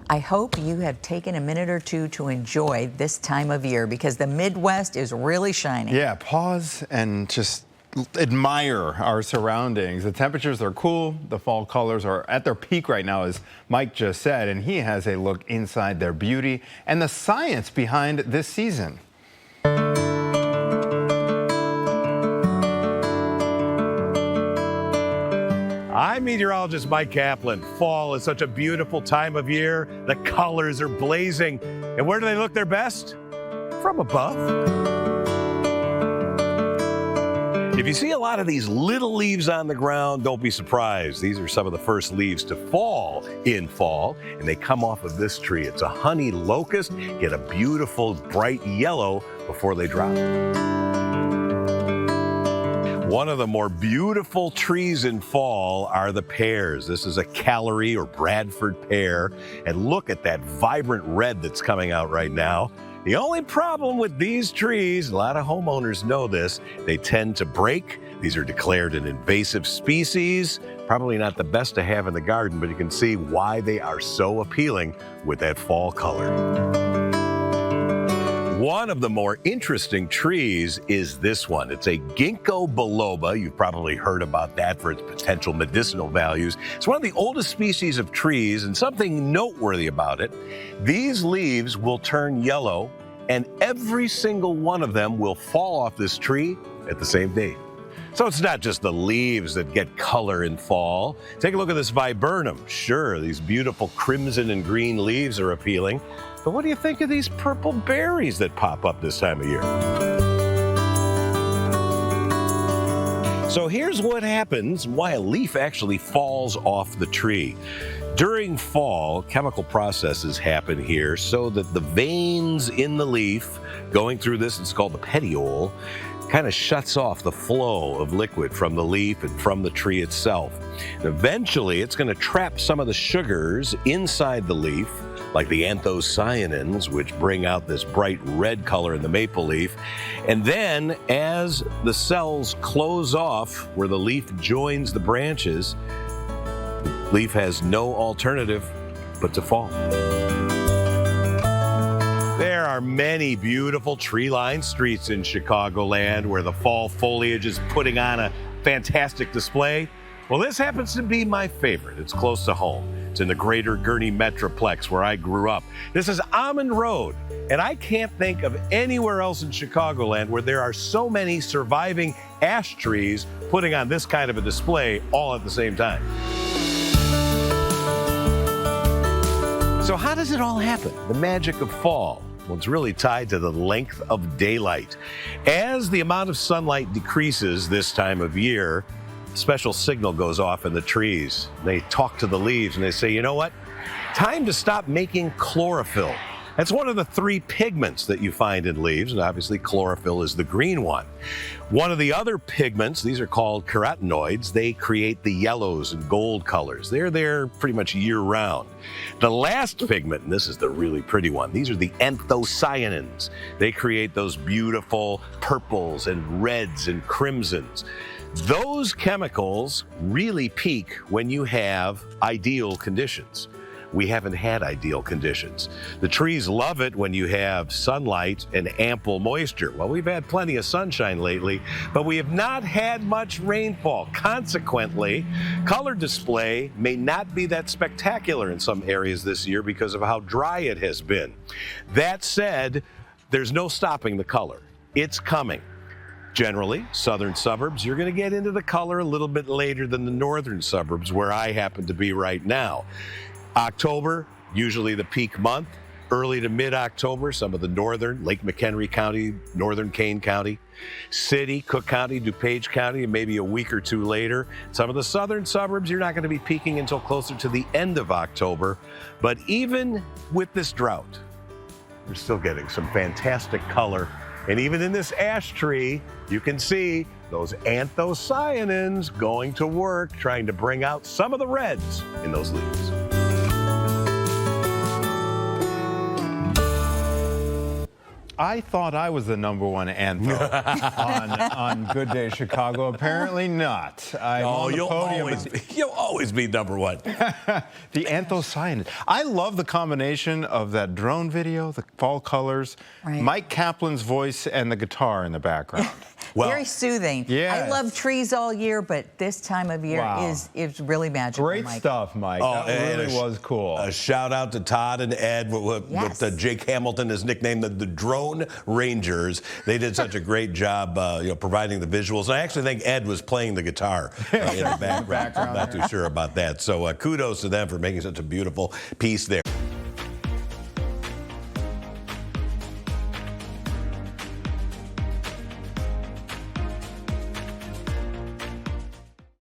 I hope you have taken a minute or two to enjoy this time of year because the Midwest is really shining. Yeah, pause and just admire our surroundings. The temperatures are cool. The fall colors are at their peak right now, as Mike just said, and he has a look inside their beauty and the science behind this season. I'm meteorologist Mike Caplan. Fall is such a beautiful time of year. The colors are blazing. And where do they look their best? From above. If you see a lot of these little leaves on the ground, don't be surprised. These are some of the first leaves to fall in fall, and they come off of this tree. It's a honey locust. Get a beautiful bright yellow before they drop. One of the more beautiful trees in fall are the pears. This is a Callery or Bradford pear. And look at that vibrant red that's coming out right now. The only problem with these trees, a lot of homeowners know this, they tend to break. These are declared an invasive species. Probably not the best to have in the garden, but you can see why they are so appealing with that fall color. One of the more interesting trees is this one. It's a ginkgo biloba. You've probably heard about that for its potential medicinal values. It's one of the oldest species of trees, and something noteworthy about it, these leaves will turn yellow, and every single one of them will fall off this tree at the same day. So it's not just the leaves that get color in fall. Take a look at this viburnum. Sure, these beautiful crimson and green leaves are appealing. But what do you think of these purple berries that pop up this time of year? So here's what happens, why a leaf actually falls off the tree. During fall, chemical processes happen here so that the veins in the leaf going through this, it's called the petiole, kind of shuts off the flow of liquid from the leaf and from the tree itself. And eventually, it's going to trap some of the sugars inside the leaf, like the anthocyanins, which bring out this bright red color in the maple leaf. And then, as the cells close off where the leaf joins the branches, the leaf has no alternative but to fall. There are many beautiful tree-lined streets in Chicagoland where the fall foliage is putting on a fantastic display. Well, this happens to be my favorite. It's close to home. It's in the greater Gurnee Metroplex where I grew up. This is Almond Road, and I can't think of anywhere else in Chicagoland where there are so many surviving ash trees putting on this kind of a display all at the same time. So how does it all happen? The magic of fall. Well, it's really tied to the length of daylight. As the amount of sunlight decreases this time of year, a special signal goes off in the trees. They talk to the leaves and they say, you know what? Time to stop making chlorophyll. That's one of the three pigments that you find in leaves, and obviously chlorophyll is the green one. One of the other pigments, these are called carotenoids, they create the yellows and gold colors. They're there pretty much year-round. The last pigment, and this is the really pretty one, these are the anthocyanins. They create those beautiful purples and reds and crimsons. Those chemicals really peak when you have ideal conditions. We haven't had ideal conditions. The trees love it when you have sunlight and ample moisture. Well, we've had plenty of sunshine lately, but we have not had much rainfall. Consequently, color display may not be that spectacular in some areas this year because of how dry it has been. That said, there's no stopping the color. It's coming. Generally, southern suburbs, you're going to get into the color a little bit later than the northern suburbs, where I happen to be right now. October, usually the peak month. Early to mid-October, some of the northern, Lake McHenry County, northern Kane County, City, Cook County, DuPage County, and maybe a week or two later. Some of the southern suburbs, you're not going to be peaking until closer to the end of October. But even with this drought, we're still getting some fantastic color. And even in this ash tree, you can see those anthocyanins going to work, trying to bring out some of the reds in those leaves. I thought I was the #1 anthem on Good Day Chicago. Apparently not. I'm on the podium. You'll always be #1. The anthocyanid. I love the combination of that drone video, the fall colors, Right. Mike Caplan's voice, and the guitar in the background. Well, very soothing. yes. I love trees all year, but this time of year Wow. is really magical. Great Mike. stuff, Mike. Oh, that and really was cool. A shout out to Todd and Ed with Yes. Jake Hamilton is nicknamed the Drone Rangers. They did such a great job providing the visuals. And I actually think Ed was playing the guitar in the background. I'm not too sure about that. So kudos to them for making such a beautiful piece there.